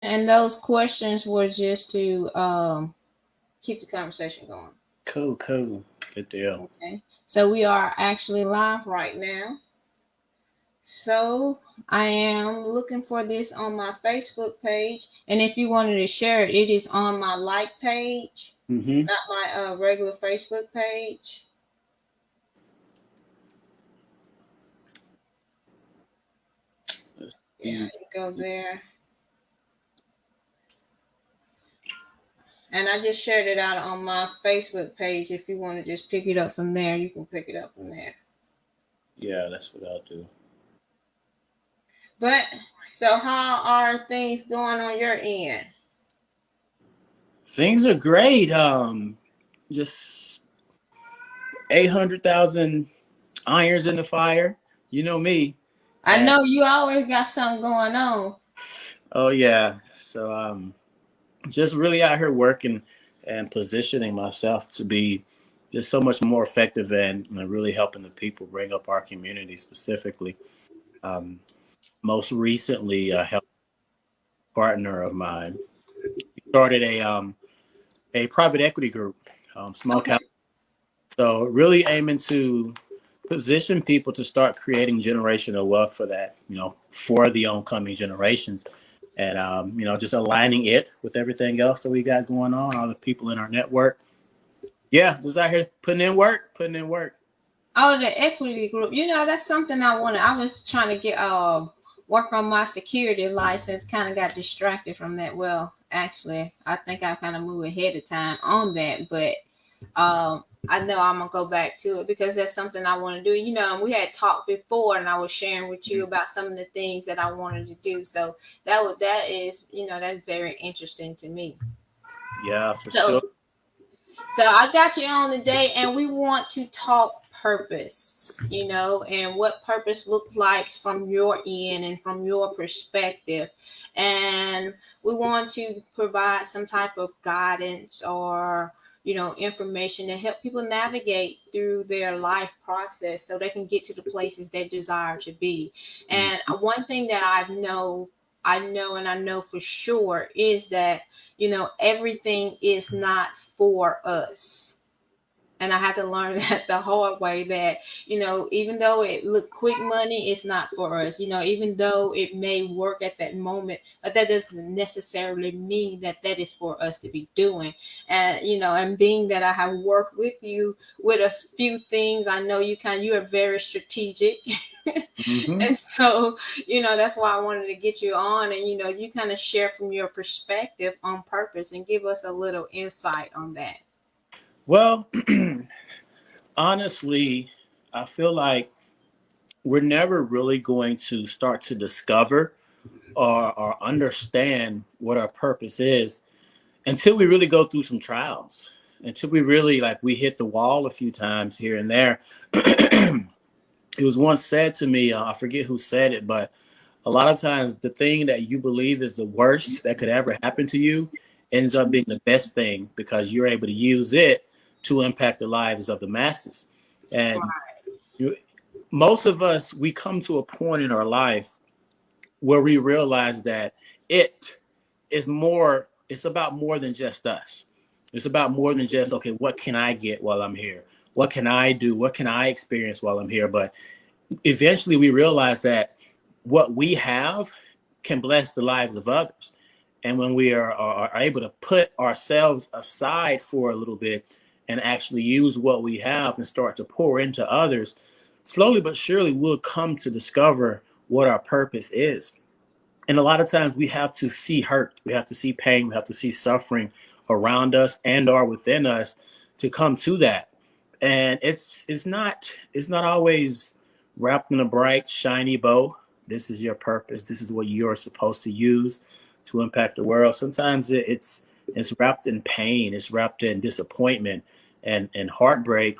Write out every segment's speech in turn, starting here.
And those questions were just to keep the conversation going. Cool, cool. Good deal. Okay. So we are actually live right now. So I am looking for this on my Facebook page. And if you wanted to share it, it is on my like page, Mm-hmm. not my regular Facebook page. Let's Yeah, see. you go there. And I just shared it out on my Facebook page. If you want to just pick it up from there, you can pick it up from there. Yeah, that's what I'll do. But so how are things going on your end? Things are great. Just 800,000 irons in the fire. You know me. I And know you always got something going on. oh yeah. So just really out here working and positioning myself to be just so much more effective and really helping the people bring up our community specifically. Um, Most recently, a health partner of mine started a private equity group, small Okay. cap. So really aiming to position people to start creating generational wealth for that, for the oncoming generations. And, just aligning it with everything else that we got going on, all the people in our network. Yeah, just out here putting in work, putting in work. Oh, the equity group. You know, that's something I wanted. I was trying to get work on my security license. Kind of got distracted from that. Well, actually, I think I kind of moved ahead of time on that, but I know I'm gonna go back to it because that's something I want to do. You know, we had talked before, and I was sharing with you about some of the things that I wanted to do. So that is, that's very interesting to me. Yeah, for So sure. so I got you on today, and we want to talk purpose, and what purpose looks like from your end and from your perspective. And we want to provide some type of guidance or information to help people navigate through their life process so they can get to the places they desire to be. And Mhm. one thing that I know for sure is that everything is not for us. And I had to learn that the hard way that, even though it look quick money, it's not for us. Even though it may work at that moment, but that doesn't necessarily mean that that is for us to be doing. And, and being that I have worked with you with a few things, I know you are very strategic. Mhm. And so, that's why I wanted to get you on and, you kind of share from your perspective on purpose and give us a little insight on that. Well, honestly, I feel like we're never really going to start to discover or understand what our purpose is until we really go through some trials, until we really like we hit the wall a few times here and there. It was once said to me, I forget who said it, but a lot of times the thing that you believe is the worst that could ever happen to you ends up being the best thing because you're able to use it to impact the lives of the masses. And you, most of us, we come to a point in our life where we realize that it it's about more than just us. It's about more than just, okay, what can I get while I'm here? What can I do? What can I experience while I'm here? But eventually we realize that what we have can bless the lives of others. And when we are able to put ourselves aside for a little bit and actually use what we have and start to pour into others, slowly but surely we'll come to discover what our purpose is. And a lot of times we have to see hurt, we have to see pain, we have to see suffering around us and or within us to come to that. And it's not always wrapped in a bright shiny bow. This is your purpose, this is what you're supposed to use to impact the world. Sometimes it's wrapped in pain, it's wrapped in disappointment and heartbreak.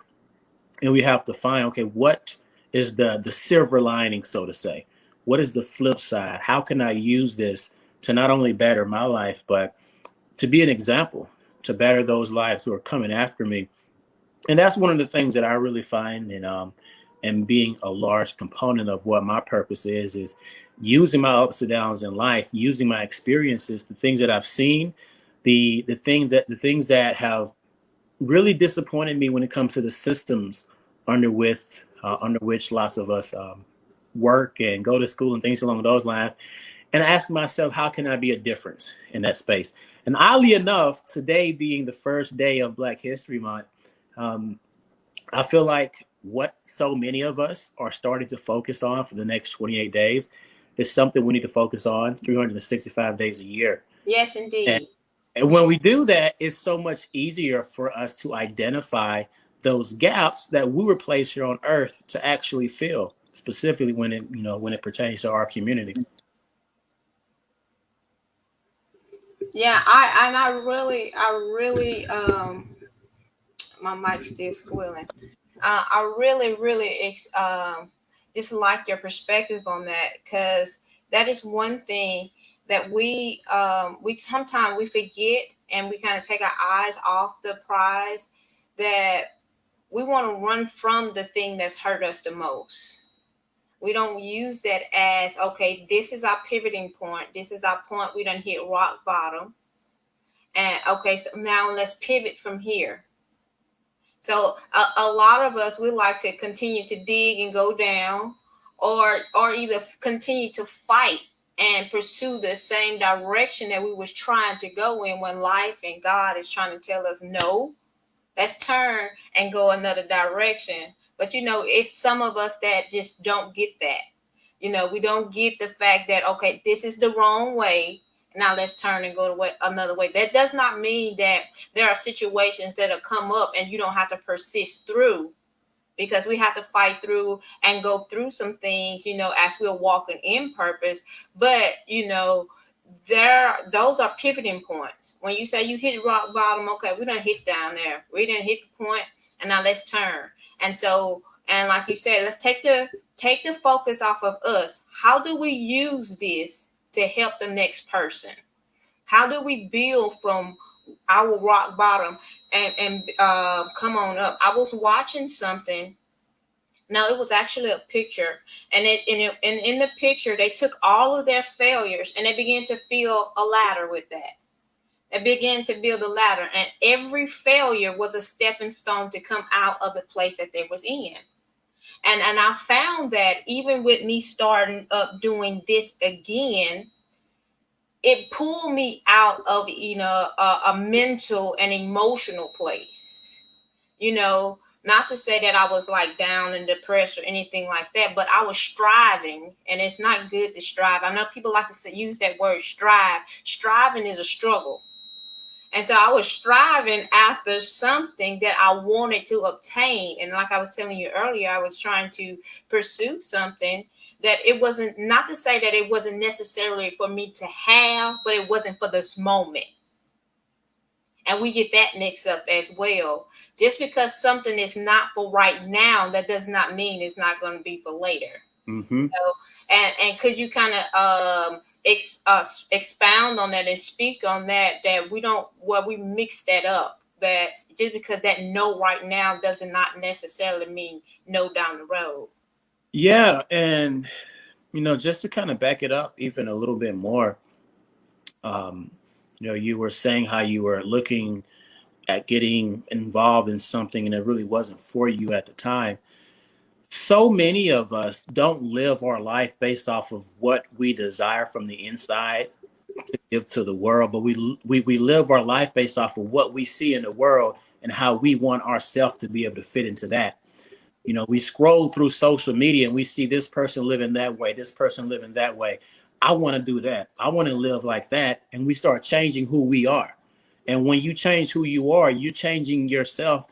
And we have to find, okay, what is the silver lining, so to say? What is the flip side? How can I use this to not only better my life, but to be an example to better those lives who are coming after me? And that's one of the things that I really find in and being a large component of what my purpose is using my ups and downs in life, using my experiences, the things that I've seen, the things that have really disappointed me when it comes to the systems under which lots of us work and go to school and things along those lines, and ask myself, how can I be a difference in that space? And oddly enough, today being the first day of Black History Month, um, I feel like what so many of us are starting to focus on for the next 28 days is something we need to focus on 365 days a year. Yes, And, indeed. and when we do that, it's so much easier for us to identify those gaps that we were placed here on earth to actually fill, specifically when it pertains to our community. Yeah, I really my mic's still squealing. I really, really just like your perspective on that, because that is one thing that we sometimes we forget, and we kind of take our eyes off the prize, that we want to run from the thing that's hurt us the most. We don't use that as, okay, this is our pivoting point. This is our point. We done hit rock bottom. And okay, so now let's pivot from here. So a lot of us, we like to continue to dig and go down, or either continue to fight and pursue the same direction that we was trying to go in, when life and God is trying to tell us no, let's turn and go another direction. But it's some of us that just don't get that. We don't get the fact that, okay, this is the wrong way. Now let's turn and go to another way. That does not mean that there are situations that'll come up and you don't have to persist through, because we have to fight through and go through some things, as we're walking in purpose. But those are pivoting points. When you say you hit rock bottom, okay, we done hit down there. We didn't hit the point, and now let's turn. And like you said, let's take the focus off of us. How do we use this to help the next person? How do we build from our rock bottom and come on up? I was watching something. Now it was actually a picture, and in the picture they took all of their failures and they began to build a ladder with that. They began to build a ladder, and every failure was a stepping stone to come out of the place that they was in. And I found that even with me starting up doing this again, it pulled me out of a mental and emotional place. Not to say that I was like down and depressed or anything like that, but I was striving, and it's not good to strive. I know people like to use that word strive. Striving is a struggle. And so I was striving after something that I wanted to obtain. And like I was telling you earlier, I was trying to pursue something that it wasn't, not to say that it wasn't necessarily for me to have, but it wasn't for this moment. And we get that mixed up as well. Just because something is not for right now, that does not mean it's not going to be for later. Mm-hmm. So, and could you kind of expound on that and speak on that we don't, well, we mix that up, that just because that no right now does not necessarily mean no down the road. Yeah, and just to kind of back it up even a little bit more, um, you were saying how you were looking at getting involved in something and it really wasn't for you at the time. So many of us don't live our life based off of what we desire from the inside to give to the world, but we live our life based off of what we see in the world and how we want ourselves to be able to fit into that. We scroll through social media and we see this person living that way, this person living that way. I want to do that. I want to live like that. And we start changing who we are. And when you change who you are, you're changing yourself,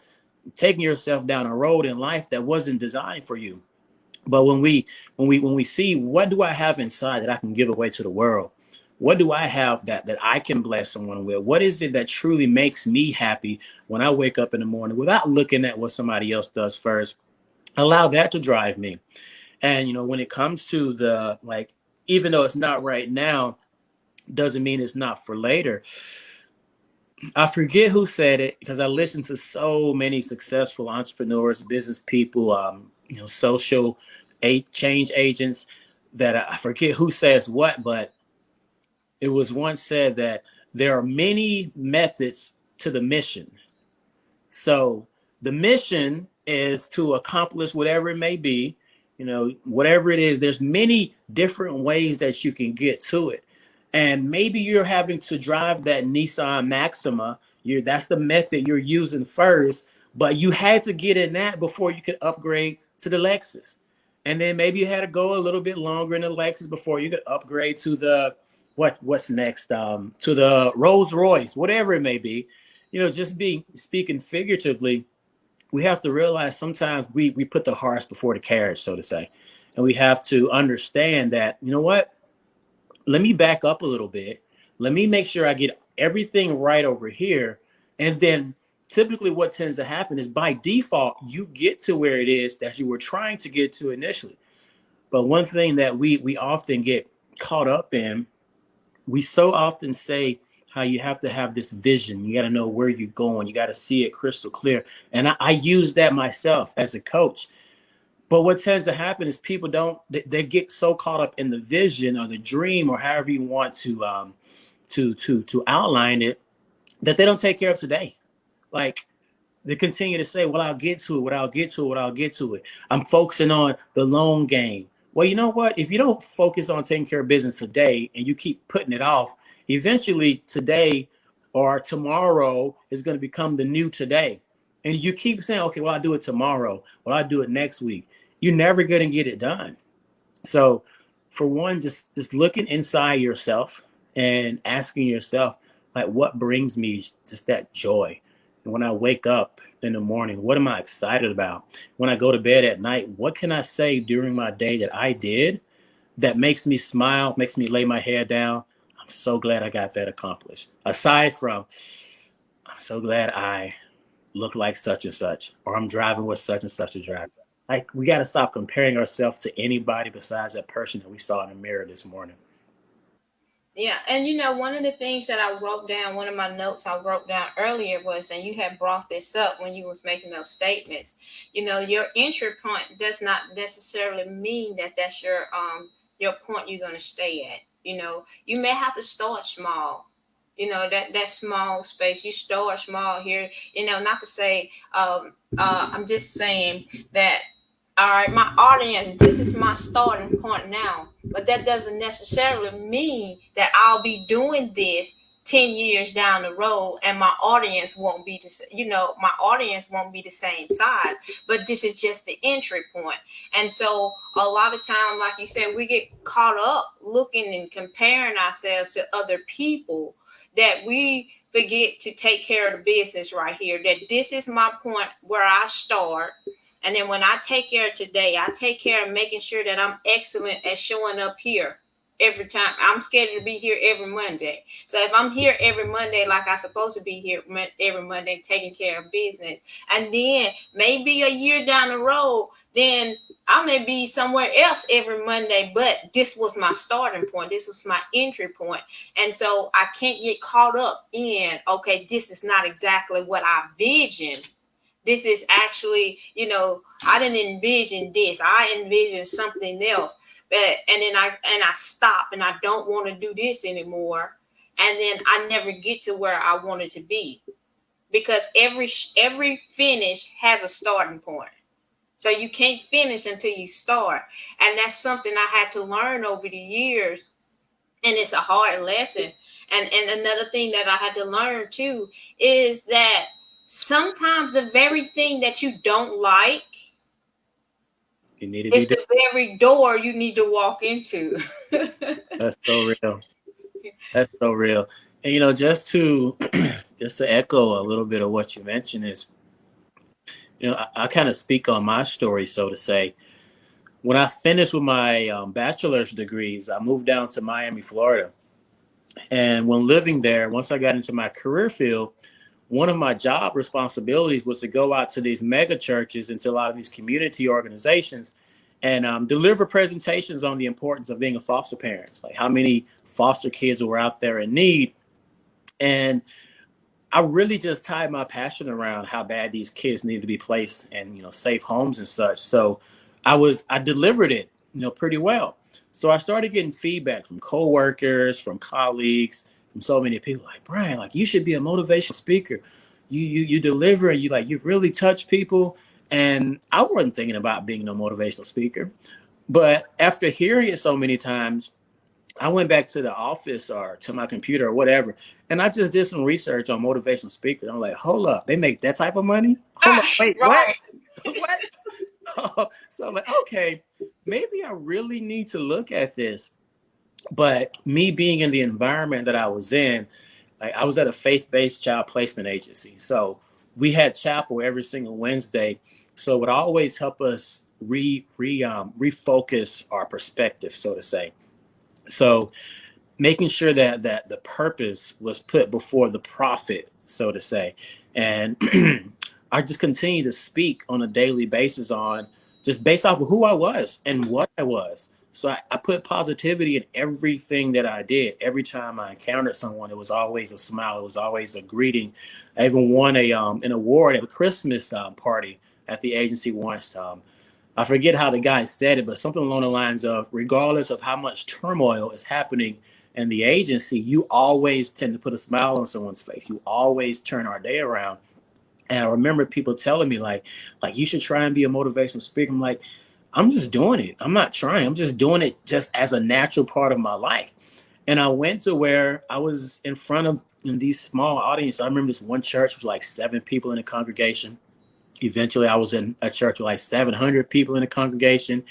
taking yourself down a road in life that wasn't designed for you. But when we see, what do I have inside that I can give away to the world? What do I have that I can bless someone with? What is it that truly makes me happy when I wake up in the morning without looking at what somebody else does first? Allow that to drive me. And when it comes to the, like, even though it's not right now, doesn't mean it's not for later. I forget who said it because I listened to so many successful entrepreneurs, business people, social change agents that I forget who says what, but it was once said that there are many methods to the mission. So the mission is to accomplish whatever it may be, whatever it is. There's many different ways that you can get to it, and maybe you're having to drive that Nissan Maxima. That's the method you're using first, but you had to get in that before you could upgrade to the Lexus, and then maybe you had to go a little bit longer in the Lexus before you could upgrade to the what's next, to the Rolls Royce, whatever it may be. Just be speaking figuratively, we have to realize sometimes we put the horse before the carriage, so to say. And we have to understand that, what, let me back up a little bit. Let me make sure I get everything right over here. And then typically what tends to happen is by default, you get to where it is that you were trying to get to initially. But one thing that we often get caught up in, we so often say how you have to have this vision. You got to know where you're going. You got to see it crystal clear. And I use that myself as a coach. But what tends to happen is people don't. They get so caught up in the vision or the dream or however you want to outline it, that they don't take care of today. Like, they continue to say, well, I'll get to it, what I'll get to it, what I'll get to it. I'm focusing on the long game. Well, you know what? If you don't focus on taking care of business today and you keep putting it off, eventually today or tomorrow is going to become the new today. And you keep saying, okay, well, I'll do it tomorrow. Well, I'll do it next week. You're never going to get it done. So, for one, just looking inside yourself and asking yourself, like, what brings me just that joy? And when I wake up in the morning, what am I excited about? When I go to bed at night, what can I say during my day that I did that makes me smile, makes me lay my head down? I'm so glad I got that accomplished. Aside from, I'm so glad I look like such and such, or I'm driving with such and such a driver. Like, we got to stop comparing ourselves to anybody besides that person that we saw in the mirror this morning. Yeah, and one of the things that I wrote down, one of my notes I wrote down earlier was, and you had brought this up when you was making those statements. Your entry point does not necessarily mean that that's your point you're going to stay at. You may have to start small. That small space. You start small here. Not to say. I'm just saying that, all right, my audience, this is my starting point now. But that doesn't necessarily mean that I'll be doing this 10 years down the road and my audience won't be my audience won't be the same size. But this is just the entry point. And so a lot of time, like you said, we get caught up looking and comparing ourselves to other people, that we forget to take care of the business right here. That this is my point where I start, and then when I take care of today, I take care of making sure that I'm excellent at showing up here every time. I'm scheduled to be here every Monday. So if I'm here every Monday, like I'm supposed to be here every Monday, taking care of business, and then maybe a year down the road, then I may be somewhere else every Monday, but this was my starting point. This was my entry point. And so I can't get caught up in, okay, this is not exactly what I visioned. This is actually, I didn't envision this. I envisioned something else. But and then I stop and I don't want to do this anymore. And then I never get to where I wanted to be, because every finish has a starting point. So you can't finish until you start. And that's something I had to learn over the years. And it's a hard lesson. And another thing that I had to learn too is that sometimes the very thing that you don't like You need to be is doing. the very door you need to walk into. That's so real. That's so real. And just to echo a little bit of what you mentioned is, I kind of speak on my story, so to say. When I finished with my bachelor's degrees, I moved down to Miami, Florida. And when living there, once I got into my career field, one of my job responsibilities was to go out to these mega churches and to a lot of these community organizations and deliver presentations on the importance of being a foster parent, like how many foster kids were out there in need. And I really just tied my passion around how bad these kids need to be placed in, safe homes and such. So I delivered it, pretty well. So I started getting feedback from coworkers, from colleagues, from so many people like, Brian, like you should be a motivational speaker. You deliver and you really touch people. And I wasn't thinking about being no motivational speaker. But after hearing it so many times, I went back to the office or to my computer or whatever, and I just did some research on motivational speakers. I'm like, hold up, they make that type of money? Hold up, wait, what? Right. What? So I'm like, okay, maybe I really need to look at this. But me being in the environment that I was in, like I was at a faith-based child placement agency. So we had chapel every single Wednesday. So it would always help us refocus our perspective, so to say. So making sure that the purpose was put before the profit, so to say. And I just continue to speak on a daily basis on just based off of who I was and what I was. So I put positivity in everything that I did. Every time I encountered someone, it was always a smile. It was always a greeting. I even won an award at a Christmas party at the agency once. I forget how the guy said it, but something along the lines of, regardless of how much turmoil is happening in the agency, you always tend to put a smile on someone's face. You always turn our day around. And I remember people telling me like you should try and be a motivational speaker. I'm like, I'm just doing it. I'm not trying. I'm just doing it just as a natural part of my life. And I went to where I was in front of these small audiences. I remember this one church was like 7 people in the congregation. Eventually I was in a church with like 700 people in the congregation,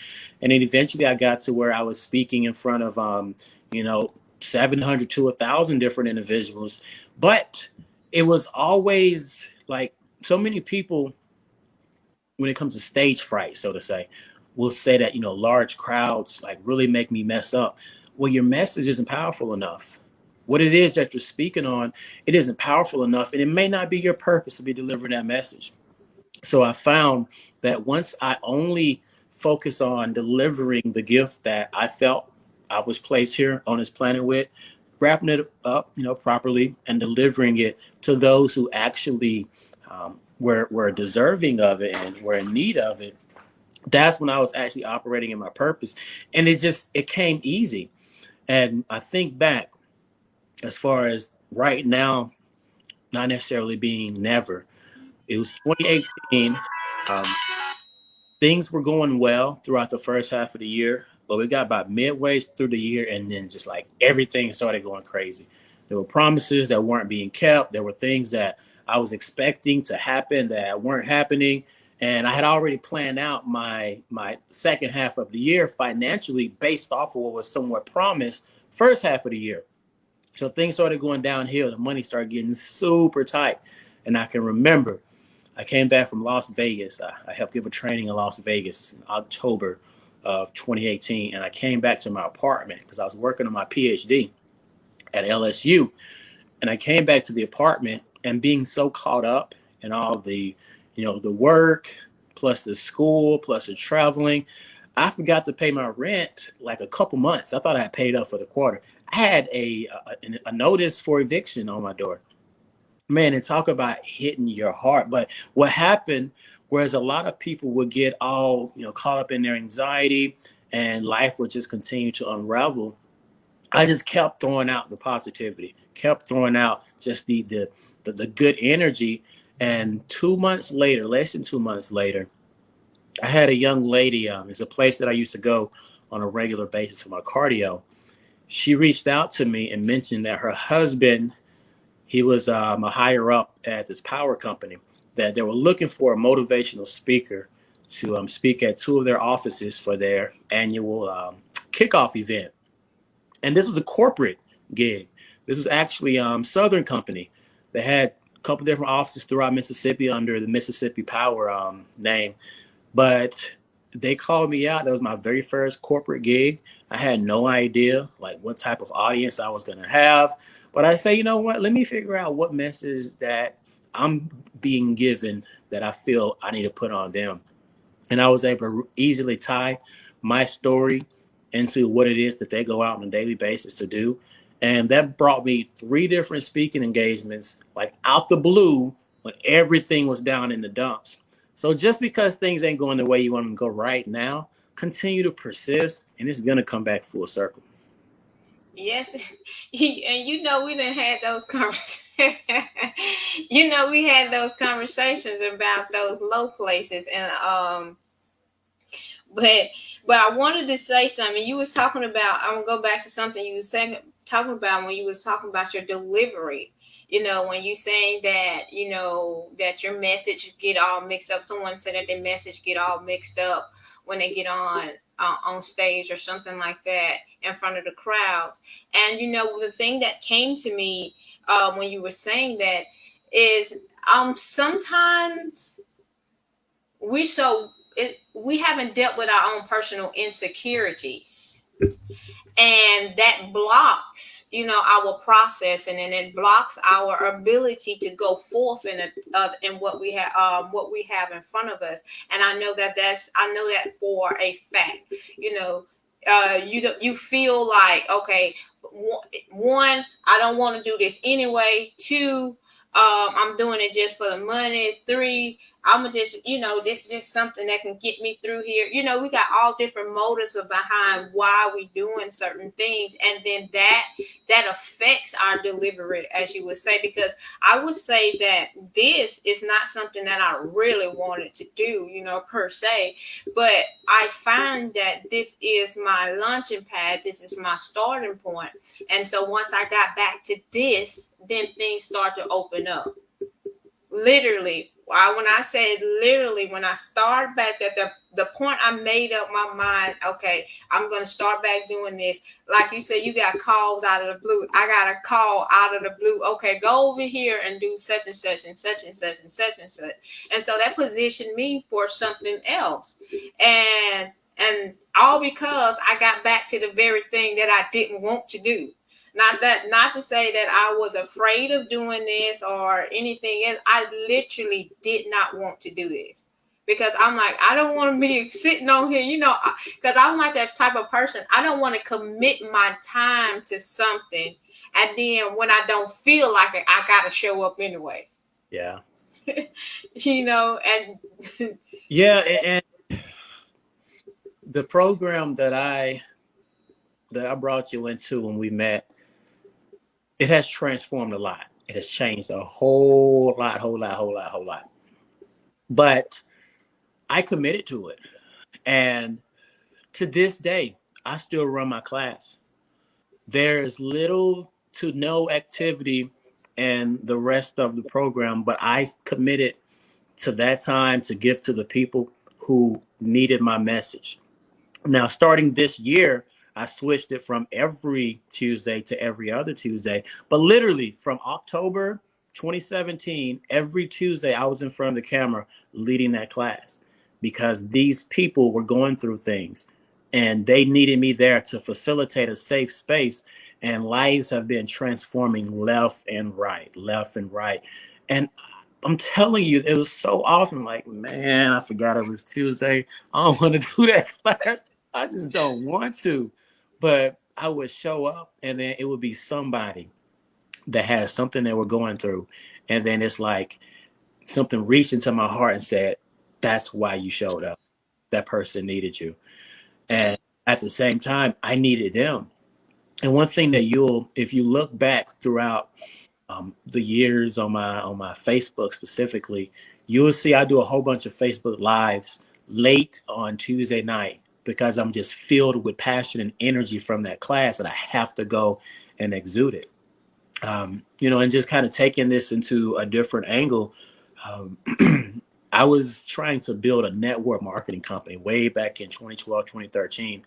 and then eventually I got to where I was speaking in front of you know 700 to 1,000 different individuals. But it was always like, so many people, when it comes to stage fright, so to say, will say that large crowds like really make me mess up. Well, your message isn't powerful enough. What it is that you're speaking on, it isn't powerful enough, and it may not be your purpose to be delivering that message. So I found that once I only focus on delivering the gift that I felt I was placed here on this planet with, wrapping it up, properly, and delivering it to those who actually were deserving of it and were in need of it. That's when I was actually operating in my purpose, and it came easy. And I think back, as far as right now, not necessarily being never. It was 2018. Um, Things were going well throughout the first half of the year, but we got about midway through the year, and then just like everything started going crazy. There were promises that weren't being kept. There were things that I was expecting to happen that weren't happening, and I had already planned out my second half of the year financially based off of what was somewhat promised first half of the year. So things started going downhill. The money started getting super tight, and I can remember I came back from Las Vegas. I helped give a training in Las Vegas in October of 2018. And I came back to my apartment because I was working on my PhD at LSU. And I came back to the apartment, and being so caught up in all the work, plus the school, plus the traveling, I forgot to pay my rent like a couple months. I thought I had paid up for the quarter. I had a notice for eviction on my door. Man, and talk about hitting your heart. But what happened, whereas a lot of people would get all caught up in their anxiety and life would just continue to unravel, I just kept throwing out the positivity, kept throwing out just the good energy. And 2 months later, less than 2 months later, I had a young lady. It's a place that I used to go on a regular basis for my cardio. She reached out to me and mentioned that her husband, he was a higher up at this power company, that they were looking for a motivational speaker to speak at two of their offices for their annual kickoff event. And this was a corporate gig. This was actually Southern Company. They had a couple different offices throughout Mississippi under the Mississippi Power name. But they called me out. That was my very first corporate gig. I had no idea like what type of audience I was going to have. But I say, you know what? Let me figure out what message that I'm being given that I feel I need to put on them. And I was able to easily tie my story into what it is that they go out on a daily basis to do. And that brought me 3 different speaking engagements, like out the blue, when everything was down in the dumps. So just because things ain't going the way you want them to go right now, continue to persist, and it's gonna come back full circle. Yes, and we done had those conversations. We had those conversations about those low places, and but I wanted to say something. You was talking about. I'm gonna go back to something you was saying, talking about when you was talking about your delivery. When you saying that that your message get all mixed up. Someone said that their message get all mixed up when they get on stage or something like that in front of the crowds. And the thing that came to me when you were saying that is sometimes we haven't dealt with our own personal insecurities, and that blocks our processing, and it blocks our ability to go forth in what we have in front of us. And I know that for a fact. You feel like, okay, one, I don't want to do this anyway. Two, I'm doing it just for the money. Three, I'm just, this is just something that can get me through here. We got all different motives behind why we doing certain things, and then that affects our delivery, as you would say. Because I would say that this is not something that I really wanted to do, per se, but I find that this is my launching pad. This is my starting point, and so once I got back to this, then things start to open up. Literally, when I said literally, when I started back at the point I made up my mind, okay, I'm gonna start back doing this. Like you said, you got calls out of the blue. I got a call out of the blue. Okay, go over here and do such and such and such and such and such and such. And so that positioned me for something else. And all because I got back to the very thing that I didn't want to do. Not to say that I was afraid of doing this or anything else. I literally did not want to do this because I'm like, I don't want to be sitting on here, because I'm like that type of person. I don't want to commit my time to something, and then when I don't feel like it, I gotta show up anyway. Yeah. And Yeah, and the program that I brought you into when we met, it has transformed a lot. It has changed a whole lot, whole lot, whole lot, whole lot. But I committed to it. And to this day, I still run my class. There is little to no activity in the rest of the program, but I committed to that time to give to the people who needed my message. Now, starting this year, I switched it from every Tuesday to every other Tuesday. But literally from October 2017, every Tuesday I was in front of the camera leading that class because these people were going through things and they needed me there to facilitate a safe space. And lives have been transforming left and right, left and right. And I'm telling you, it was so often like, man, I forgot it was Tuesday. I don't want to do that class. I just don't want to. But I would show up and then it would be somebody that has something they were going through. And then it's like something reached into my heart and said, that's why you showed up. That person needed you. And at the same time, I needed them. And one thing that if you look back throughout the years on my Facebook specifically, you will see I do a whole bunch of Facebook lives late on Tuesday night because I'm just filled with passion and energy from that class that I have to go and exude it. And just kind of taking this into a different angle. Um, I was trying to build a network marketing company way back in 2012, 2013.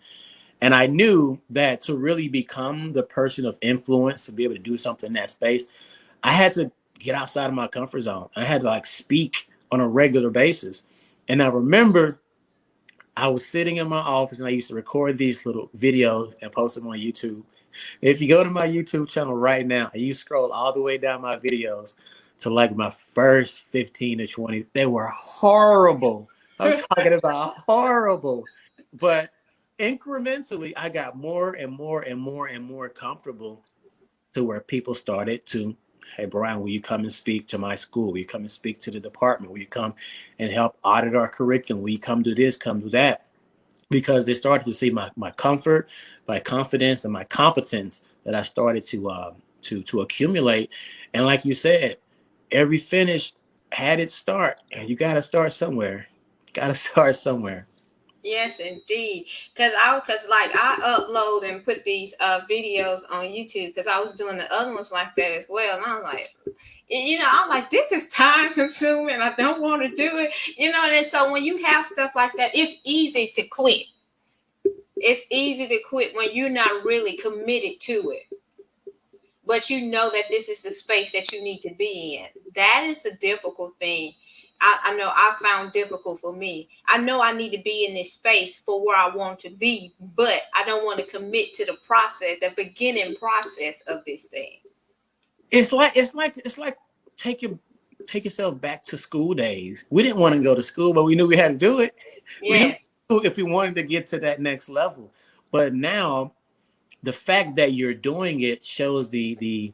And I knew that to really become the person of influence, to be able to do something in that space, I had to get outside of my comfort zone. I had to speak on a regular basis. And I remember I was sitting in my office and I used to record these little videos and post them on YouTube. If you go to my YouTube channel right now, you scroll all the way down my videos to my first 15 to 20. They were horrible. I'm talking about horrible. But incrementally, I got more and more and more and more comfortable to where people started to Hey, Brian, will you come and speak to my school? Will you come and speak to the department? Will you come and help audit our curriculum? Will you come do this, come do that? Because they started to see my comfort, my confidence, and my competence that I started to accumulate. And like you said, every finish had its start, and you got to start somewhere. Got to start somewhere. Yes, indeed. Cause like I upload and put these videos on YouTube because I was doing the other ones like that as well, and I was like, I'm like, this is time consuming. I don't want to do it, And so when you have stuff like that, it's easy to quit. It's easy to quit when you're not really committed to it, but you know that this is the space that you need to be in. That is a difficult thing. I know I found difficult for me. I know I need to be in this space for where I want to be, but I don't want to commit to the process, the beginning process of this thing. It's like take your take yourself back to school days. We didn't want to go to school, but we knew we had to do it. We knew Yes, if we wanted to get to that next level. But now the fact that you're doing it shows the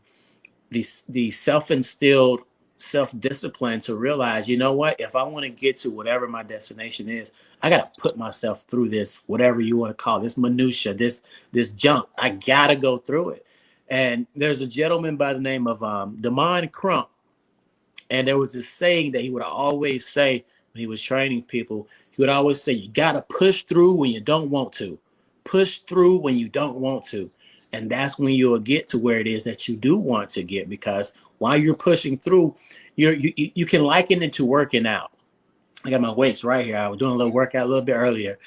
self-instilled self-discipline to realize, you know what, if I want to get to whatever my destination is, I got to put myself through this, whatever you want to call it, this minutia, this junk. I gotta go through it. And there's a gentleman by the name of Damon Crump, and there was this saying that he would always say when he was training people. He would always say, you got to push through when you don't want to. Push through when you don't want to. And that's when you'll get to where it is that you do want to get. Because while you're pushing through, you can liken it to working out. I got my weights right here. I was doing a little workout a little bit earlier.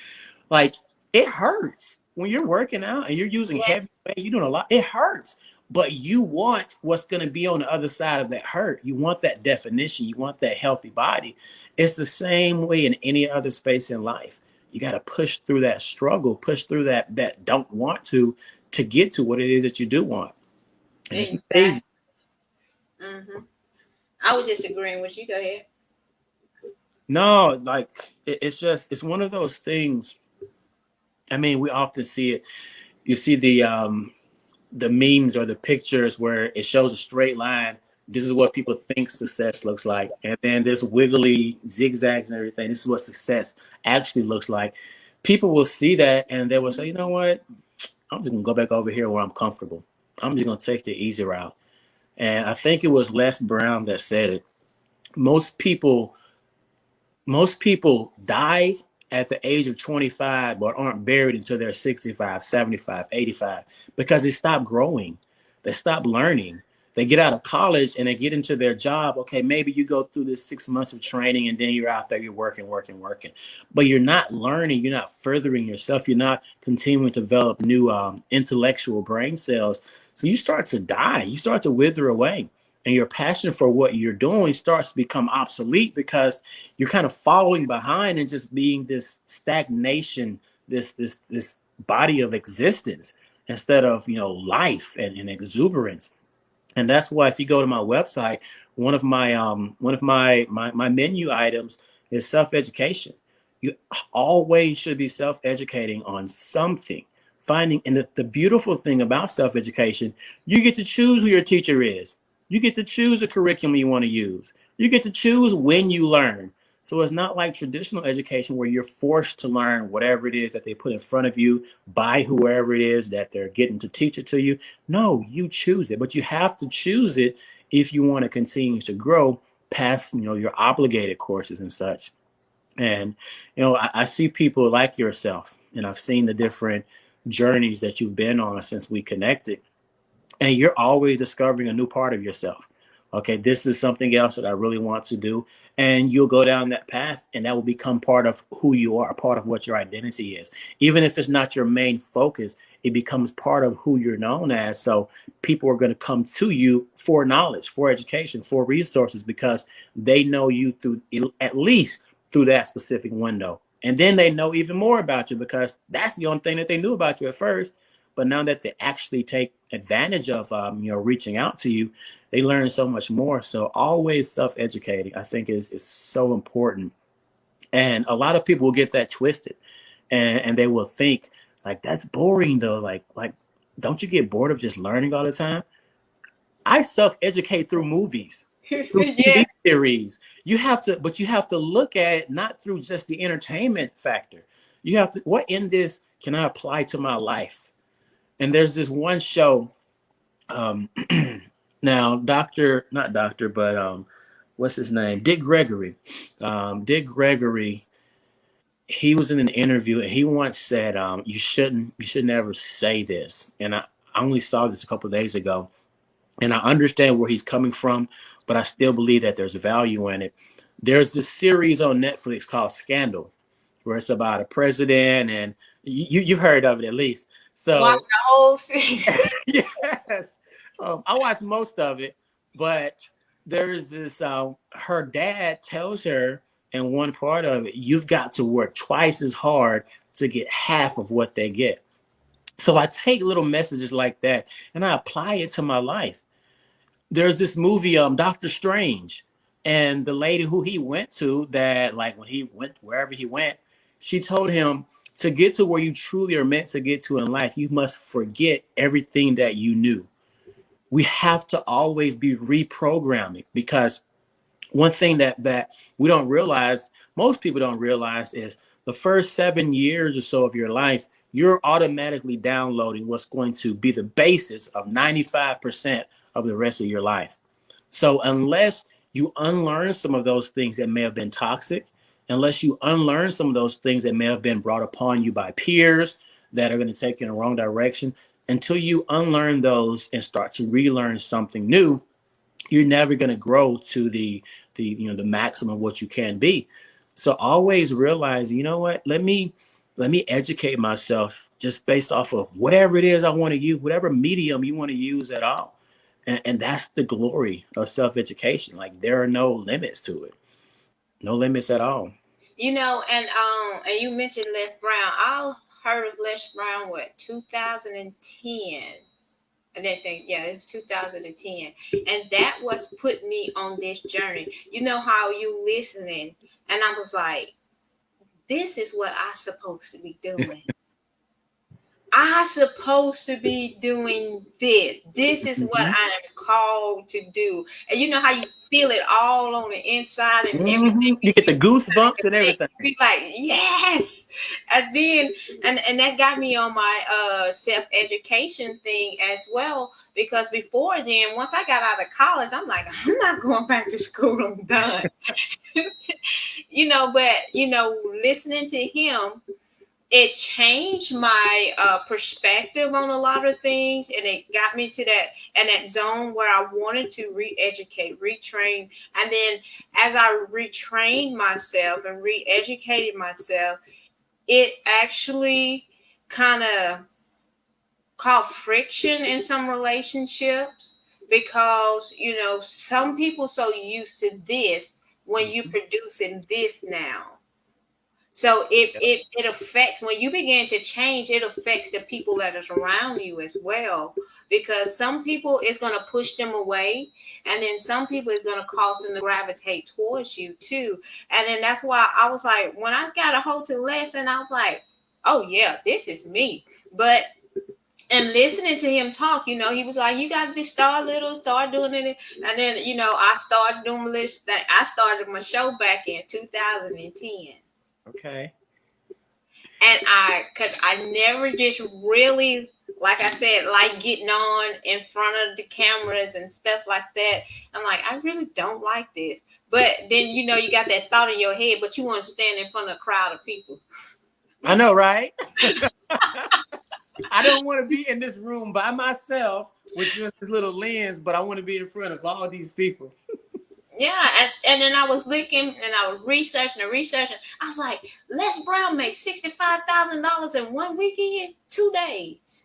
Like, it hurts when you're working out and you're using heavy yes, weight. You're doing a lot. It hurts, but you want what's going to be on the other side of that hurt. You want that definition. You want that healthy body. It's the same way in any other space in life. You got to push through that struggle, push through that don't want to get to what it is that you do want. And it's not easy. exactly. hmm I was just agreeing with you. Go ahead. No, like it's just it's one of those things. I mean, we often see it. You see the memes or the pictures where it shows a straight line. This is what people think success looks like. And then this wiggly zigzags and everything. This is what success actually looks like. People will see that and they will say, you know what? I'm just going to go back over here where I'm comfortable. I'm just going to take the easy route. And I think it was Les Brown that said it. Most people most people die at the age of 25 but aren't buried until they're 65, 75, 85 because they stop growing. They stop learning. They get out of college and they get into their job. Okay, maybe you go through this 6 months of training and then you're out there, you're working, working, working. But you're not learning, you're not furthering yourself, you're not continuing to develop new intellectual brain cells. So you start to die, you start to wither away. And your passion for what you're doing starts to become obsolete because you're kind of following behind and just being this stagnation, this body of existence instead of life and exuberance. And that's why if you go to my website, one of my menu items is self-education. You always should be self-educating on something. Finding and the beautiful thing about self-education, you get to choose who your teacher is. You get to choose the curriculum you want to use. You get to choose when you learn. So it's not like traditional education where you're forced to learn whatever it is that they put in front of you by whoever it is that they're getting to teach it to you. No, you choose it, but you have to choose it if you want to continue to grow past, your obligated courses and such. And, I see people like yourself, and I've seen the different journeys that you've been on since we connected, and you're always discovering a new part of yourself. Okay, this is something else that I really want to do. And you'll go down that path, and that will become part of who you are, a part of what your identity is. Even if it's not your main focus, it becomes part of who you're known as. So people are going to come to you for knowledge, for education, for resources, because they know you through at least through that specific window. And then they know even more about you because that's the only thing that they knew about you at first. But now that they actually take advantage of, reaching out to you, they learn so much more. So always self-educating, I think, is so important. And a lot of people will get that twisted, and they will think like that's boring though. Like, don't you get bored of just learning all the time? I self-educate through movies, through Yeah. TV series. You have to, but you have to look at it not through just the entertainment factor. You have to, what in this can I apply to my life? And there's this one show, um, now Doctor, not Doctor, but what's his name? Dick Gregory. Dick Gregory. He was in an interview and he once said, you should never say this. And I only saw this a couple of days ago, and I understand where he's coming from, but I still believe that there's value in it. There's this series on Netflix called Scandal, where it's about a president, and you've heard of it at least. Watch So the whole series. yes, I watched most of it, but there's this. Her dad tells her in one part of it, you've got to work twice as hard to get half of what they get. So I take little messages like that and I apply it to my life. There's this movie, Doctor Strange, and the lady who he went to, that like when he went wherever he went, she told him to get to where you truly are meant to get to in life, you must forget everything that you knew. We have to always be reprogramming, because one thing that we don't realize, most people don't realize, is the first 7 years or so of your life, you're automatically downloading what's going to be the basis of 95% of the rest of your life. So unless you unlearn some of those things that may have been toxic, unless you unlearn some of those things that may have been brought upon you by peers that are going to take you in the wrong direction, until you unlearn those and start to relearn something new, you're never going to grow to the maximum of what you can be. So always realize, you know what, let me educate myself just based off of whatever it is I want to use, whatever medium you want to use at all. And that's the glory of self-education. Like, there are no limits to it, no limits at all. And you mentioned Les Brown. I heard of Les Brown, what, 2010. And then think, yeah, it was 2010. And that was put me on this journey. You know how you listening, and I was like, this is what I supposed to be doing. I supposed to be doing this. This is what Mm-hmm. I am called to do. And you know how you feel it all on the inside and Mm-hmm. everything You get the goosebumps and make everything. you be like, yes. And then and that got me on my self-education thing as well. Because before then, once I got out of college, I'm like, I'm not going back to school. I'm done. But listening to him, it changed my perspective on a lot of things, and it got me to that zone where I wanted to re-educate, retrain. And then as I retrained myself and re-educated myself, it actually kind of caused friction in some relationships, because some people so used to this when you Mm-hmm. producing this now. So it affects, when you begin to change, it affects the people that is around you as well. Because some people it's gonna push them away, and then some people it's gonna cause them to gravitate towards you too. And then that's why I was like, when I got a hold to the lesson, I was like, oh yeah, this is me. But and listening to him talk, he was like, you got to start little, start doing it. And then, I started doing this thing. I started my show back in 2010. Okay. And cause I never just really, like I said, like getting on in front of the cameras and stuff like that. I'm like, I really don't like this. But then, you got that thought in your head, but you want to stand in front of a crowd of people. I know, right? I don't want to be in this room by myself with just this little lens, but I want to be in front of all these people. Yeah, and then I was looking and I was researching and researching. I was like, Les Brown made $65,000 in one weekend, 2 days.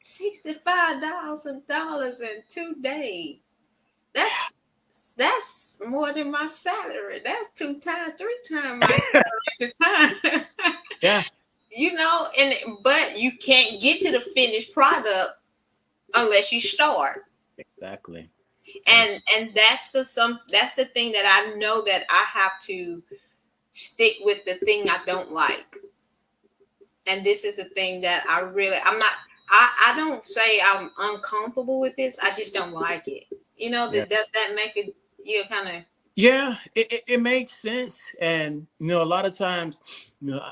$65,000 in 2 days. That's more than my salary. That's 2 times, 3 times my salary at the time. Yeah, And but you can't get to the finished product unless you start. exactly. And that's the thing that I know, that I have to stick with the thing I don't like. And this is the thing that I'm not. I don't say I'm uncomfortable with this. I just don't like it. Yeah. Does that make it you kind of Yeah, it makes sense. And, a lot of times,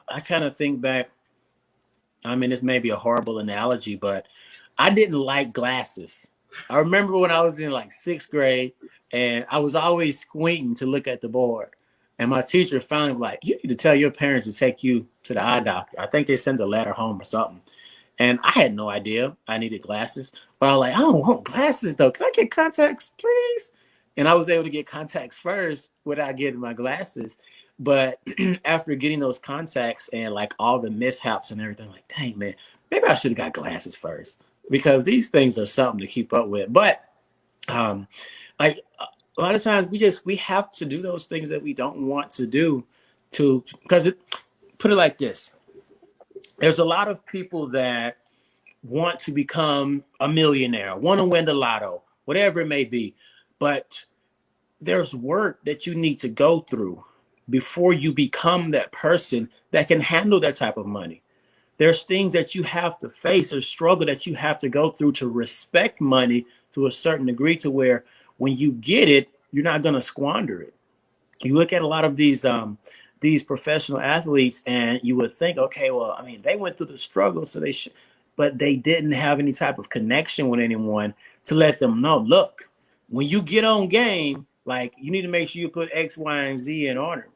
I kind of think back. I mean, this may be a horrible analogy, but I didn't like glasses. I remember when I was in like sixth grade and I was always squinting to look at the board. And my teacher finally was like, you need to tell your parents to take you to the eye doctor. I think they sent a letter home or something. And I had no idea I needed glasses. But I was like, I don't want glasses though. Can I get contacts, please? And I was able to get contacts first without getting my glasses. But after getting those contacts and like all the mishaps and everything, like, dang man, maybe I should have got glasses first because these things are something to keep up with. But um, like a lot of times we have to do those things that we don't want to do to because it put it like this. There's a lot of people that want to become a millionaire, want to win the lotto, whatever it may be. But there's work that you need to go through before you become that person that can handle that type of money. There's things that you have to face, a struggle that you have to go through to respect money to a certain degree to where when you get it, you're not going to squander it. You look at a lot of these professional athletes and you would think, okay, well, I mean, they went through the struggle, so but they didn't have any type of connection with anyone to let them know, look, when you get on game, like you need to make sure you put X, Y, and Z in order.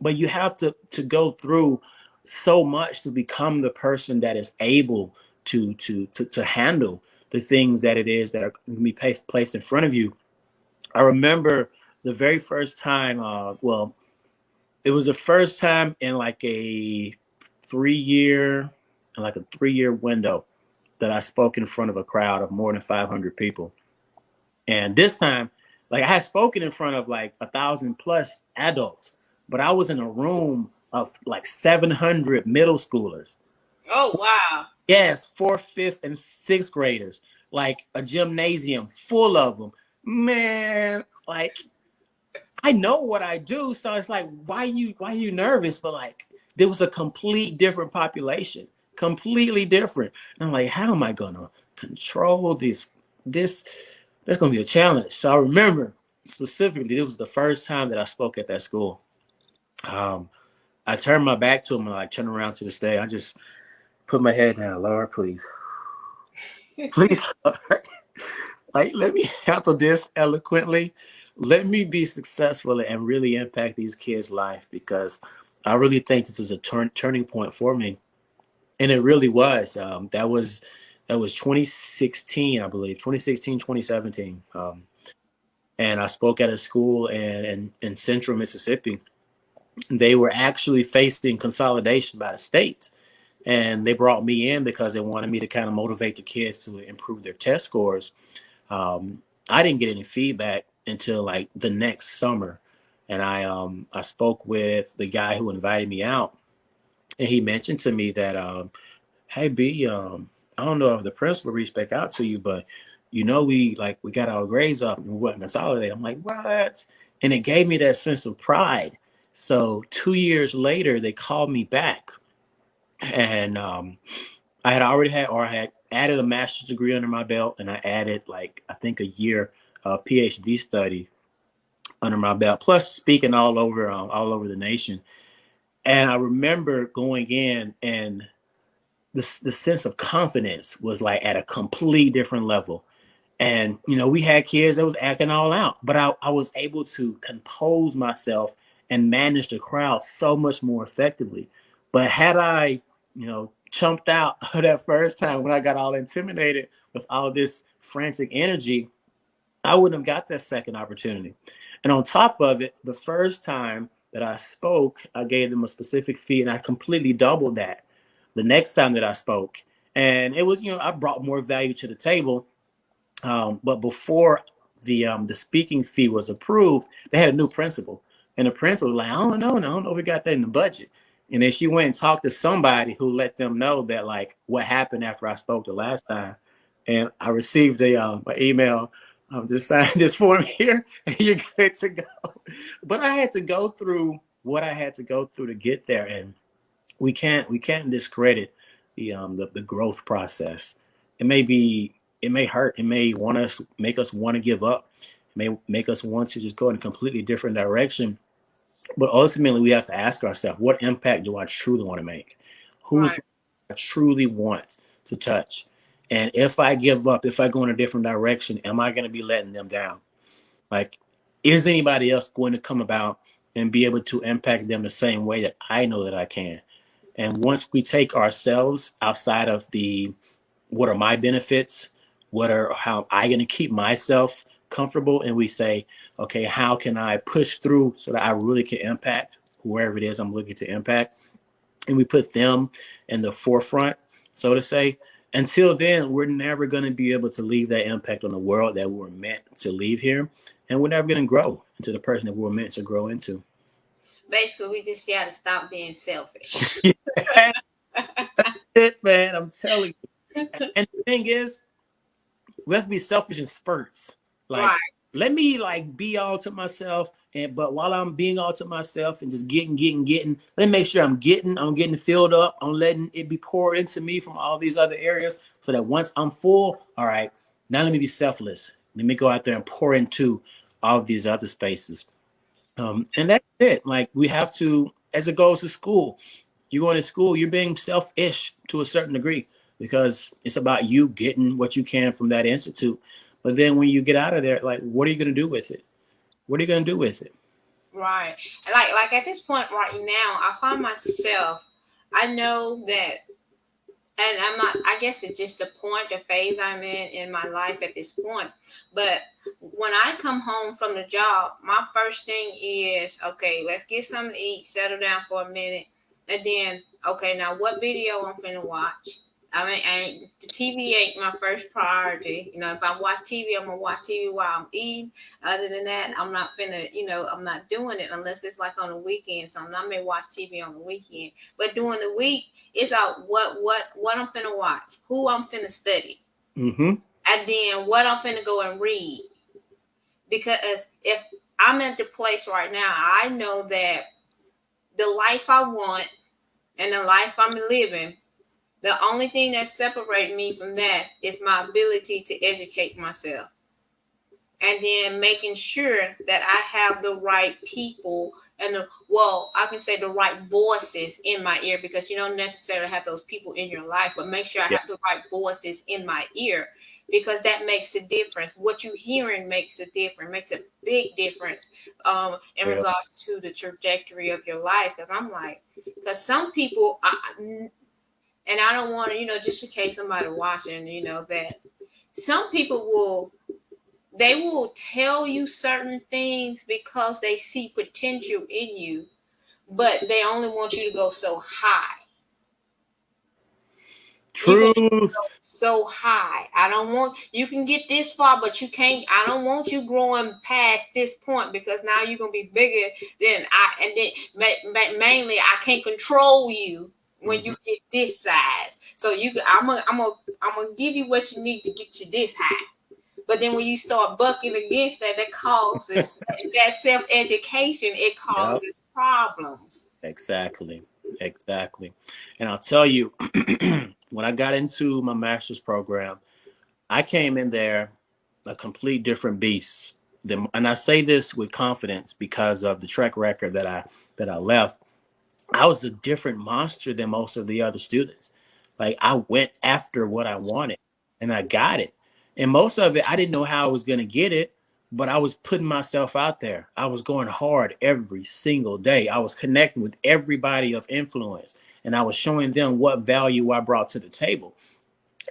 But you have to go through so much to become the person that is able to handle the things that it is that are going to be placed in front of you. I remember the very first time, well, it was the first time in like a 3 year, like a 3 year window that I spoke in front of a crowd of more than 500 people. And this time, like I had spoken in front of like 1,000 plus adults, but I was in a room of like 700 middle schoolers. Oh, wow. Yes, fourth, fifth, and sixth graders, like a gymnasium full of them. Man, like I know what I do, so it's like, why are you nervous? But like, there was a complete different population, completely different. And I'm like, how am I gonna control this? This that's gonna be a challenge. So I remember specifically, it was the first time that I spoke at that school. Um, I turned my back to him and like turned around to the stage. I just put my head down, Lord, please, please, Lord. Like, let me handle this eloquently. Let me be successful and really impact these kids' life because I really think this is a turning point for me. And it really was. That was 2016, I believe, 2016, 2017. And I spoke at a school in central Mississippi. They were actually facing consolidation by the state. And they brought me in because they wanted me to kind of motivate the kids to improve their test scores. I didn't get any feedback until like the next summer, and I spoke with the guy who invited me out, and he mentioned to me that hey B, I don't know if the principal reached back out to you, but we got our grades up and we wasn't consolidated. I'm like, what? And it gave me that sense of pride. So 2 years later, they called me back, and I had added a master's degree under my belt, and I added like I think a year of PhD study under my belt, plus speaking all over the nation. And I remember going in, and the sense of confidence was like at a complete different level. And we had kids that was acting all out, but I was able to compose myself and manage the crowd so much more effectively. But had I, chumped out that first time when I got all intimidated with all this frantic energy, I wouldn't have got that second opportunity. And on top of it, the first time that I spoke, I gave them a specific fee and I completely doubled that the next time that I spoke. And it was, I brought more value to the table, but before the speaking fee was approved, they had a new principal, and the principal was like, I don't know if we got that in the budget. And then she went and talked to somebody who let them know that like what happened after I spoke the last time, and I received an email. Just sign this form here, and you're good to go. But I had to go through what I had to go through to get there, and we can't discredit the growth process. It may be, it may hurt. It may want us make us want to give up. It may make us want to just go in a completely different direction. But ultimately, we have to ask ourselves, what impact do I truly want to make? Who's Right. I truly want to touch? And if I give up, if I go in a different direction, am I going to be letting them down? Like, is anybody else going to come about and be able to impact them the same way that I know that I can? And once we take ourselves outside of the what are my benefits, what are how am I going to keep myself comfortable, and we say, okay, how can I push through so that I really can impact whoever it is I'm looking to impact, and we put them in the forefront, so to say. Until then, we're never going to be able to leave that impact on the world that we're meant to leave here, and we're never going to grow into the person that we're meant to grow into. Basically, we just got to stop being selfish. Yeah, it, man. I'm telling you. And the thing is, we have to be selfish in spurts. Like, Right. let me like be all to myself, and but while I'm being all to myself and just getting, let me make sure I'm getting filled up. I'm letting it be poured into me from all these other areas, so that once I'm full, all right, now let me be selfless. Let me go out there and pour into all of these other spaces. And that's it. Like, we have to, as it goes to school, you're going to school, you're being selfish to a certain degree because it's about you getting what you can from that institute. But then when you get out of there, like, what are you going to do with it? What are you going to do with it? Right. And like at this point right now, I find myself. I know that, and I'm not. I guess it's just the point, the phase I'm in my life at this point. But when I come home from the job, my first thing is, okay, let's get something to eat, settle down for a minute, and then, okay, now what video I'm finna watch? I mean, the TV ain't my first priority. You know, if I watch TV, I'm gonna watch TV while I'm eating. Other than that, I'm not finna, I'm not doing it unless it's like on the weekend. So I may watch TV on the weekend, but during the week, it's out what I'm finna watch, who I'm finna study, Mm-hmm. and then what I'm finna go and read. Because if I'm at the place right now, I know that the life I want and the life I'm living, the only thing that separates me from that is my ability to educate myself. And then making sure that I have the right people and I can say the right voices in my ear, because you don't necessarily have those people in your life, but make sure I Yeah. have the right voices in my ear, because that makes a difference. What you hearing makes a difference, makes a big difference in Well, regards to the trajectory of your life. Because I'm like, because some people, and I don't want to, just in case somebody watching, that some people will tell you certain things because they see potential in you, but they only want you to go so high. You can go truth. so high. I don't want you can get this far, but you can't. I don't want you growing past this point, because now you're gonna be bigger than I. And then mainly, I can't control you when Mm-hmm. you get this size. So I'm gonna give you what you need to get you this high. But then when you start bucking against that, that causes that self education. It Yep. causes problems. Exactly. Exactly. And I'll tell you, when I got into my master's program, I came in there a complete different beast. And I say this with confidence because of the track record that I left. I was a different monster than most of the other students. Like, I went after what I wanted and I got it. And most of it, I didn't know how I was going to get it, but I was putting myself out there. I was going hard every single day. I was connecting with everybody of influence and I was showing them what value I brought to the table.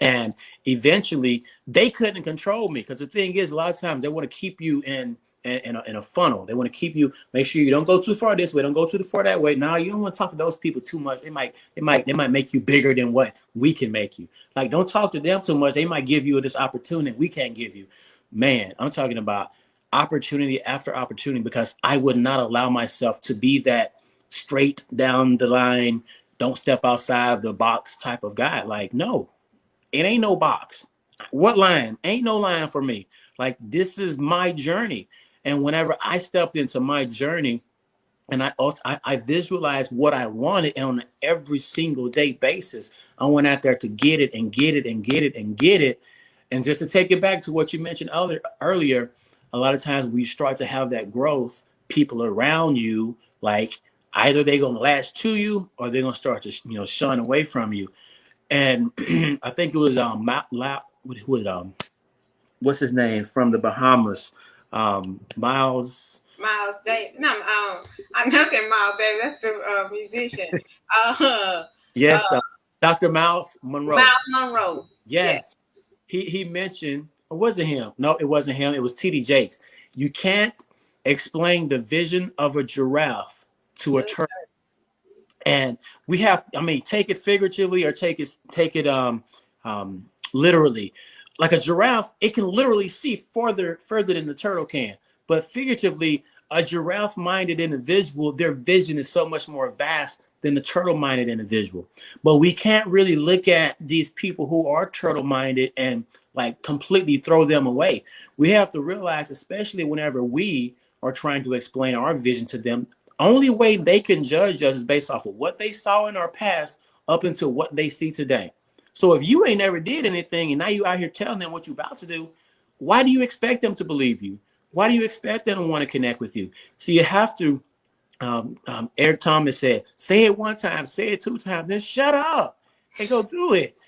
And eventually they couldn't control me, because the thing is, a lot of times they want to keep you in a funnel. They want to keep you, make sure you don't go too far this way, don't go too far that way. Now, you don't want to talk to those people too much. They might make you bigger than what we can make you. Like, don't talk to them too much. They might give you this opportunity we can't give you. Man, I'm talking about opportunity after opportunity, because I would not allow myself to be that straight down the line, don't step outside of the box type of guy. Like, no, it ain't no box. What line? Ain't no line for me. Like, this is my journey. And whenever I stepped into my journey, and I visualized what I wanted, and on an every single day basis, I went out there to get it and get it and get it and get it. And just to take it back to what you mentioned earlier, a lot of times we start to have that growth, people around you, like either they're gonna latch to you or they're gonna start to shun away from you. And I think it was who was what's his name from the Bahamas, Miles. Miles Davis. No, I know that Miles Davis. That's the musician. Uh, uh, Yes, Dr. Miles Monroe. Miles Monroe. Yeah. Yes, he mentioned, or was it him? No, it wasn't him. It was T.D. Jakes. You can't explain the vision of a giraffe to a To turtle. And we have, I mean, take it figuratively or take it literally. Like a giraffe, it can literally see further than the turtle can. But figuratively, a giraffe minded individual, their vision is so much more vast than the turtle minded individual. But we can't really look at these people who are turtle minded and like completely throw them away. We have to realize, especially whenever we are trying to explain our vision to them, only way they can judge us is based off of what they saw in our past up until what they see today. So if you ain't never did anything and now you out here telling them what you about to do, why do you expect them to believe you? Why do you expect them to want to connect with you? So you have to, Eric Thomas said, say it one time, say it two times, then shut up and go do it.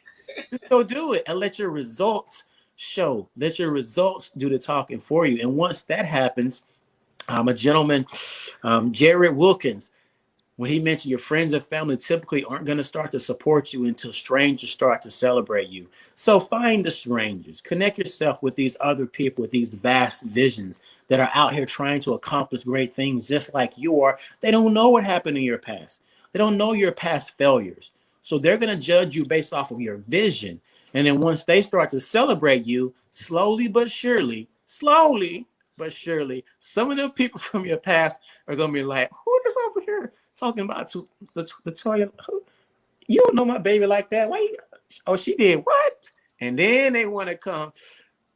Just go do it and let your results show. Let your results do the talking for you. And once that happens, a gentleman, Jared Wilkins, when he mentioned your friends and family typically aren't going to start to support you until strangers start to celebrate you. So find the strangers, connect yourself with these other people with these vast visions that are out here trying to accomplish great things just like you are. They don't know what happened in your past, they don't know your past failures. So they're going to judge you based off of your vision. And then once they start to celebrate you, slowly but surely, some of the people from your past are going to be like, who is over here talking about LaToya? You don't know my baby like that. Why? Oh, she did what? And then they want to come.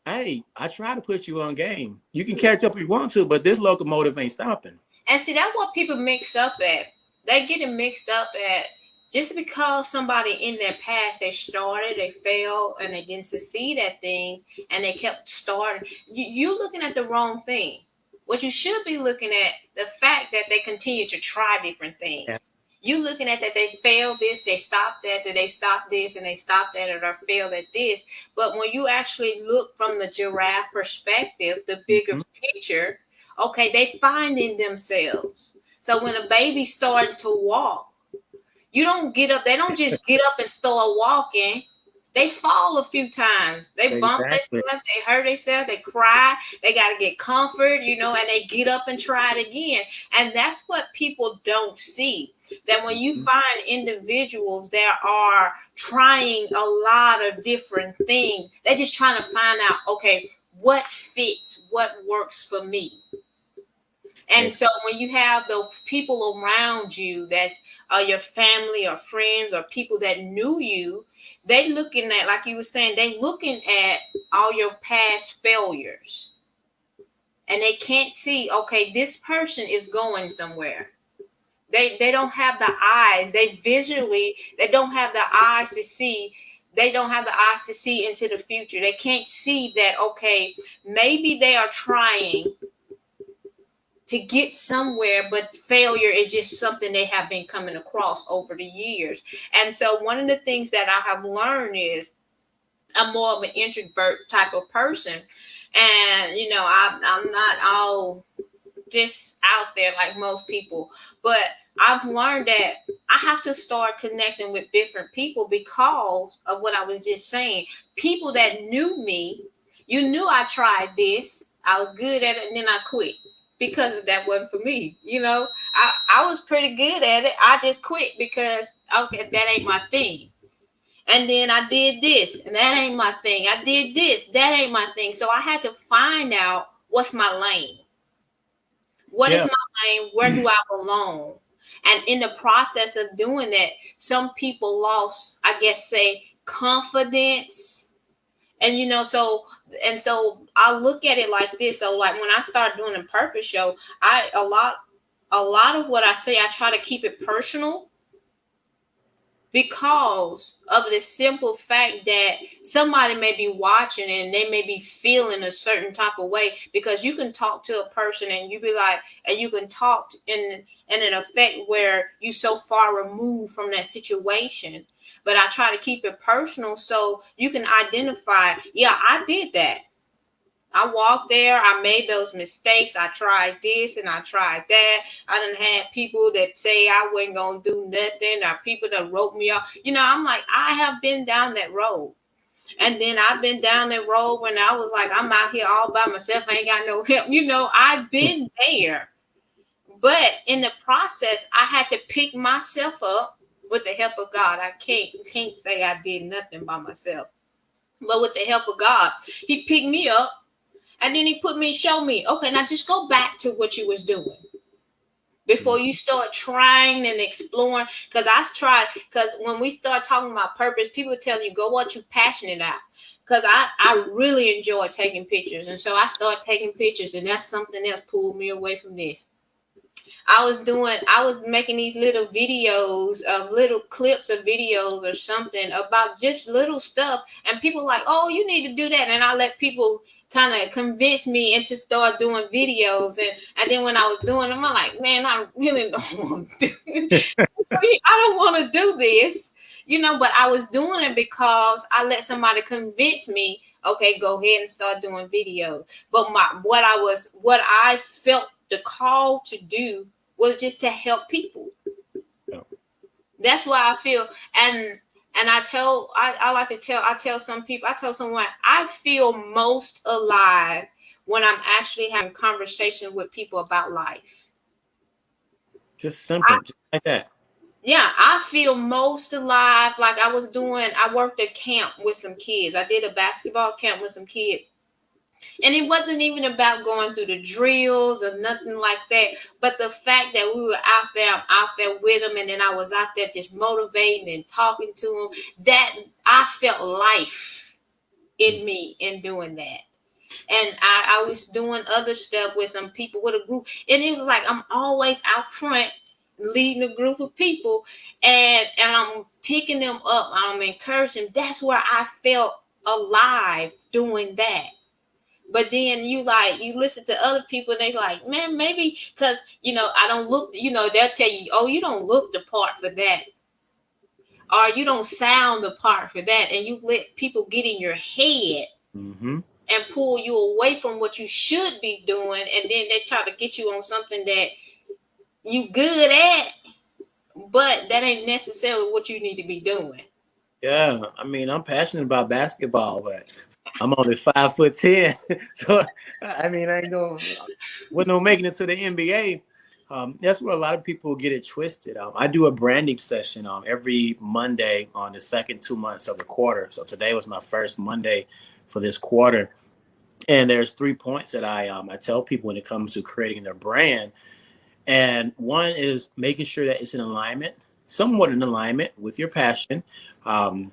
Hey, I try to put you on game. You can catch up if you want to, but this locomotive ain't stopping. And see, that's what people mix up at. They get it mixed up at just because somebody in their past they started, they failed, and they didn't succeed at things, and they kept starting. You looking at the wrong thing. What you should be looking at the fact that they continue to try different things. Yeah. You looking at that they failed this, they stopped that they stopped this, and they stopped that, or they failed at this. But when you actually look from the giraffe perspective, the bigger Mm-hmm. picture, okay, they finding themselves. So when a baby starting to walk, you don't get up. They don't just get up and start walking. They fall a few times. They bump Exactly. themselves. They hurt themselves. They cry. They got to get comfort, and they get up and try it again. And that's what people don't see. That when you Mm-hmm. find individuals that are trying a lot of different things, they're just trying to find out, okay, what fits, what works for me. And so when you have those people around you that are your family or friends or people that knew you, they looking at, like you were saying, they looking at all your past failures. And they can't see, okay, this person is going somewhere. They don't have the eyes. They don't have the eyes to see. They don't have the eyes to see into the future. They can't see that, okay, maybe they are trying to get somewhere, but failure is just something they have been coming across over the years. And so one of the things that I have learned is I'm more of an introvert type of person. And, I'm not all just out there like most people, but I've learned that I have to start connecting with different people because of what I was just saying. People that knew me, you knew I tried this, I was good at it, and then I quit because that wasn't for me. I was pretty good at it. I just quit because, okay, that ain't my thing. And then I did this, and that ain't my thing. I did this, that ain't my thing. So I had to find out what's my lane. What is Yeah. my lane? Where do I belong? And in the process of doing that, some people lost, I guess, say confidence. And so I look at it like this. So like when I started doing the purpose show, I a lot. a lot of what I say, I try to keep it personal because of the simple fact that somebody may be watching and they may be feeling a certain type of way, because you can talk to a person and you be like, and you can talk in an effect where you so far removed from that situation. But I try to keep it personal so you can identify, yeah, I did that. I walked there, I made those mistakes, I tried this and I tried that. I done had people that say I wasn't gonna do nothing, or people that wrote me off. I'm like, I have been down that road. And then I've been down that road when I was like, I'm out here all by myself, I ain't got no help. I've been there. But in the process, I had to pick myself up with the help of God. I can't say I did nothing by myself. But with the help of God, He picked me up. And then He showed me, okay, now just go back to what you was doing before you start trying and exploring. Because when we start talking about purpose, people tell you, go what you're passionate about. Because I really enjoy taking pictures. And so I started taking pictures, and that's something else pulled me away from this. I was making these little videos of little clips of videos or something about just little stuff, and people like, oh, you need to do that, and I let people kind of convince me into start doing videos, and then when I was doing them, I'm like, man, I really don't want to do it. I don't want to do this, but I was doing it because I let somebody convince me, okay, go ahead and start doing videos. But what I felt the call to do was just to help people. Yeah. That's why I feel, and I tell some people, I tell someone, I feel most alive when I'm actually having conversation with people about life. Just simple, just like that. Yeah, I feel most alive. Like I worked at camp with some kids. I did a basketball camp with some kids. And it wasn't even about going through the drills or nothing like that. But the fact that we were I'm out there with them, and then I was out there just motivating and talking to them, that I felt life in me in doing that. And I was doing other stuff with some people with a group, and it was like I'm always out front leading a group of people, and I'm picking them up, I'm encouraging. That's where I felt alive doing that. But then you listen to other people and they like, man, maybe because I don't look, they'll tell you, oh, you don't look the part for that, or you don't sound the part for that, and you let people get in your head Mm-hmm. and pull you away from what you should be doing, and then they try to get you on something that you good at, but that ain't necessarily what you need to be doing. Yeah, I mean, I'm passionate about basketball, but I'm only 5'10", so I mean, I ain't gonna, with no making it to the NBA. That's where a lot of people get it twisted. I do a branding session every Monday on the second 2 months of the quarter. So today was my first Monday for this quarter, and there's 3 points that I tell people when it comes to creating their brand. And one is making sure that it's in alignment, somewhat in alignment with your passion. Um,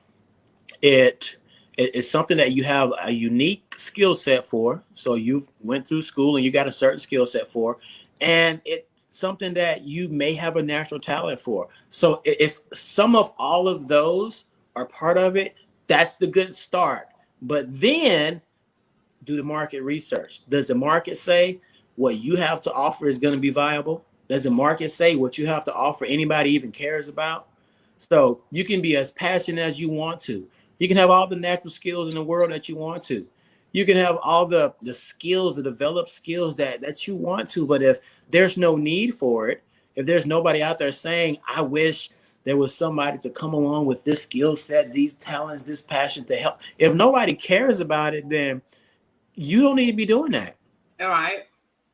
it it's something that you have a unique skill set for. So you went through school and you got a certain skill set for, and it's something that you may have a natural talent for. So if some of all of those are part of it, that's the good start. But then do the market research. Does the market say what you have to offer is going to be viable? Does the market say what you have to offer anybody even cares about? So you can be as passionate as you want to. You can have all the natural skills in the world that you want to. You can have all the skills, the developed skills that you want to. But if there's no need for it, if there's nobody out there saying, I wish there was somebody to come along with this skill set, these talents, this passion to help. If nobody cares about it, then you don't need to be doing that. All right.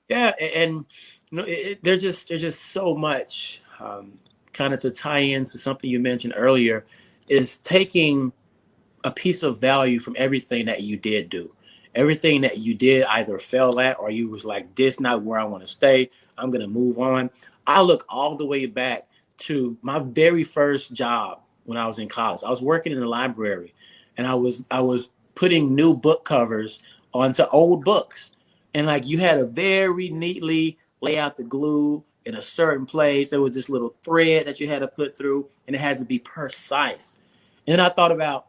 Yeah, and there's just so much kind of to tie into something you mentioned earlier is taking a piece of value from everything that you did do. Everything that you did either fell at or you was like, this not where I want to stay. I'm gonna move on. I look all the way back to my very first job when I was in college. I was working in the library and I was putting new book covers onto old books. And like you had to very neatly lay out the glue, in a certain place. There was this little thread that you had to put through, and it has to be precise. And then I thought about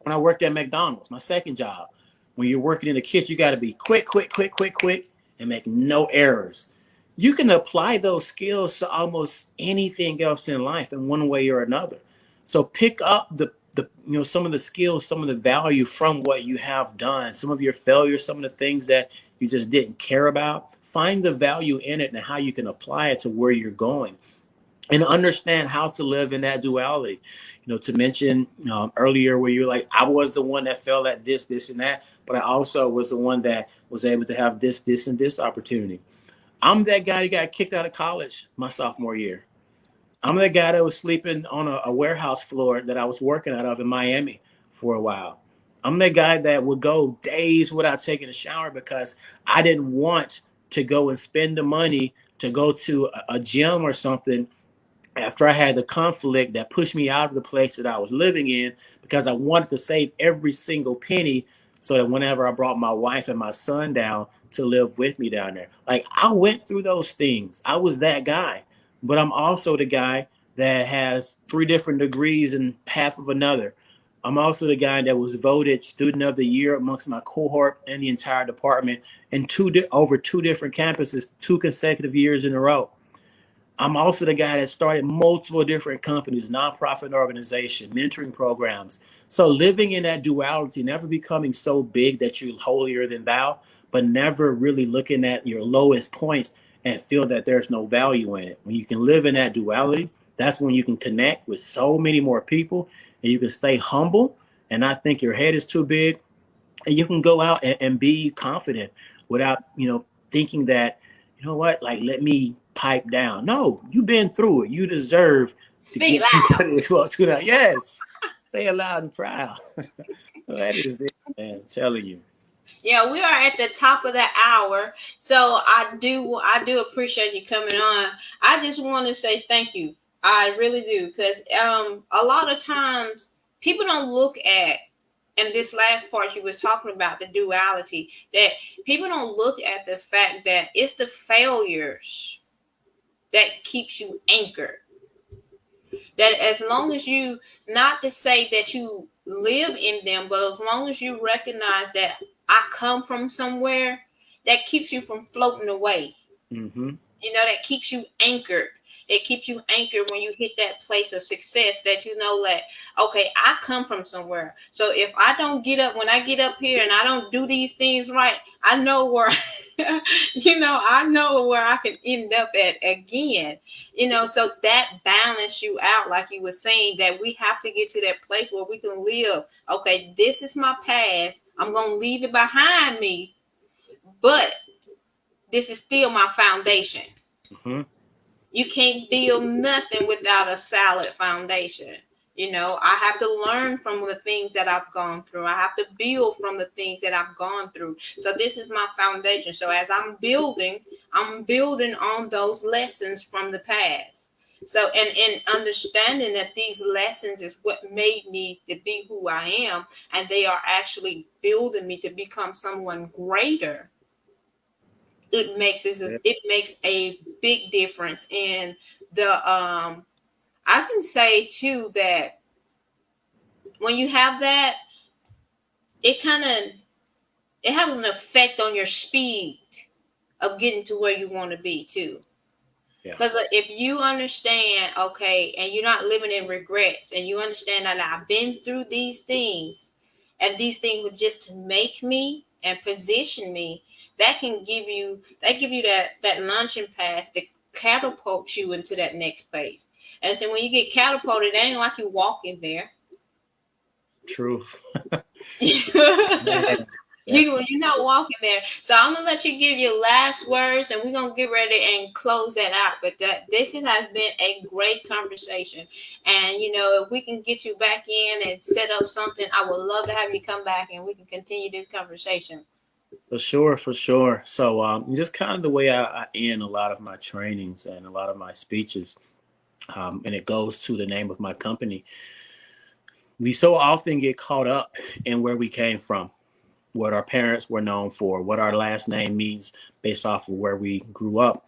when I worked at McDonald's, my second job. When you're working in the kitchen, you got to be quick, quick, quick, quick, quick, and make no errors. You can apply those skills to almost anything else in life in one way or another. So pick up the some of the skills, some of the value from what you have done, some of your failures, some of the things that you just didn't care about. Find the value in it and how you can apply it to where you're going, and understand how to live in that duality. To mention earlier where you're like, I was the one that fell at this, and that, but I also was the one that was able to have this, and this opportunity. I'm that guy that got kicked out of college my sophomore year. I'm the guy that was sleeping on a warehouse floor that I was working out of in Miami for a while. I'm the guy that would go days without taking a shower because I didn't want to go and spend the money to go to a gym or something after I had the conflict that pushed me out of the place that I was living in, because I wanted to save every single penny so that whenever I brought my wife and my son down to live with me down there. Like, I went through those things. I was that guy. But I'm also the guy that has 3 different degrees and half of another. I'm also the guy that was voted student of the year amongst my cohort and the entire department in over 2 different campuses 2 consecutive years in a row. I'm also the guy that started multiple different companies, nonprofit organization, mentoring programs. So living in that duality, never becoming so big that you're holier than thou, but never really looking at your lowest points and feel that there's no value in it. When you can live in that duality, that's when you can connect with so many more people, and you can stay humble and not think your head is too big, and you can go out and be confident without thinking that, what, like, let me pipe down. No, you've been through it. You deserve to Speak get to loud. what it is. Well, to that, yes, say it loud and proud. That is it, man. I'm telling you. Yeah, we are at the top of the hour, so I do appreciate you coming on. I just want to say thank you. I really do, because a lot of times people don't look at, and this last part you was talking about, the duality, that people don't look at the fact that it's the failures that keeps you anchored. That as long as you, not to say that you live in them, but as long as you recognize that I come from somewhere, that keeps you from floating away. Mm-hmm. That keeps you anchored. It keeps you anchored when you hit that place of success, that that, okay, I come from somewhere. So if I don't get up, when I get up here and I don't do these things right, I know where, I know where I can end up at again. So that balance you out, like you were saying, that we have to get to that place where we can live. Okay, this is my past. I'm going to leave it behind me, but this is still my foundation. Mm-hmm. You can't build nothing without a solid foundation. I have to learn from the things that I've gone through. I have to build from the things that I've gone through. So this is my foundation. So as I'm building on those lessons from the past. So, and in understanding that these lessons is what made me to be who I am, and they are actually building me to become someone greater. Yeah. It makes a big difference in the I can say too that when you have that, it kind of, it has an effect on your speed of getting to where you want to be too. Yeah. Because if you understand, okay, and you're not living in regrets, and you understand that I've been through these things, and these things were just to make me and position me, that give you that launching pad that catapult you into that next place. And so when you get catapulted, it ain't like you walking there. True. you Man, that's you're not walking there. So I'm gonna let you give your last words, and we're gonna get ready and close that out. But this has been a great conversation, and if we can get you back in and set up something, I would love to have you come back and we can continue this conversation. for sure, for sure. So, just kind of the way I end a lot of my trainings and a lot of my speeches, and it goes to the name of my company. We so often get caught up in where we came from, what our parents were known for, what our last name means based off of where we grew up.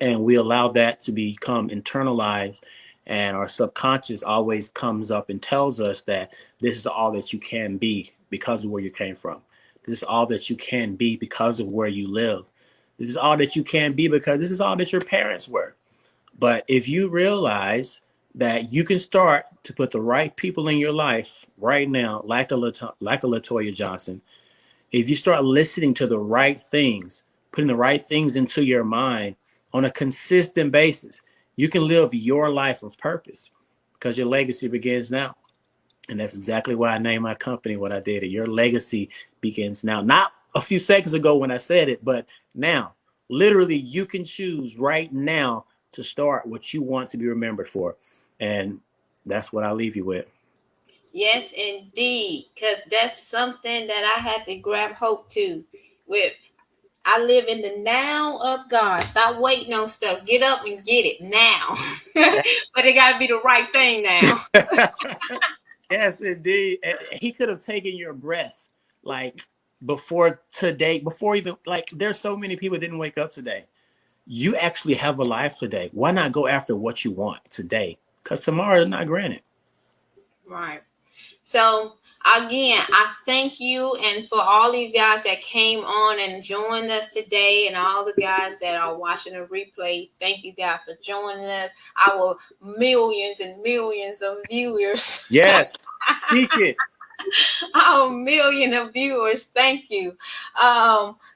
and we allow that to become internalized, and our subconscious always comes up and tells us that this is all that you can be because of where you came from. This is all that you can be because of where you live. This is all that you can be because this is all that your parents were. But if you realize that you can start to put the right people in your life right now, like a LaToya Johnson, if you start listening to the right things, putting the right things into your mind on a consistent basis, you can live your life of purpose because your legacy begins now. And that's exactly why I named my company what I did. Your legacy begins now. Not a few seconds ago when I said it, but now. Literally, you can choose right now to start what you want to be remembered for. And that's what I'll leave you with. Yes, indeed. Because that's something that I had to grab hope to. With I live in the now of God. Stop waiting on stuff. Get up and get it now. But it got to be the right thing now. Yes, indeed. And he could have taken your breath like before today, before even like there's so many people that didn't wake up today. You actually have a life today. Why not go after what you want today? Because tomorrow is not granted. Right. So again, I thank you, and for all of you guys that came on and joined us today, and all the guys that are watching the replay. Thank you guys for joining us. Our millions and millions of viewers. Yes. Speak it. Our million of viewers. Thank you.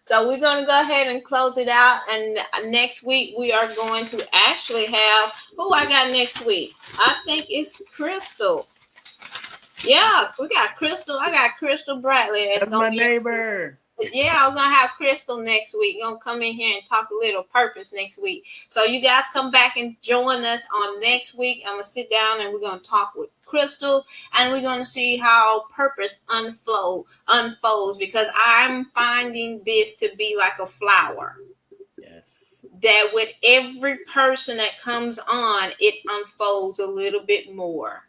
So we're gonna go ahead and close it out. And next week we are going to actually have who I got next week. I think it's Crystal. Yeah, we got Crystal. I got Crystal Bradley. That's That's gonna my be. neighbor. Yeah, I'm gonna have Crystal next week. Gonna come in here and talk a little purpose next week. So you guys come back and join us on next week. I'm gonna sit down and we're gonna talk with Crystal, and we're gonna see how purpose unfolds, because I'm finding this to be like a flower. Yes. That with every person that comes on, it unfolds a little bit more.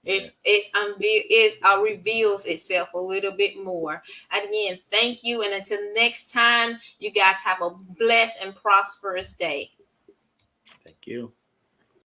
Yeah. It reveals itself a little bit more. And again, thank you. And until next time, you guys have a blessed and prosperous day. Thank you.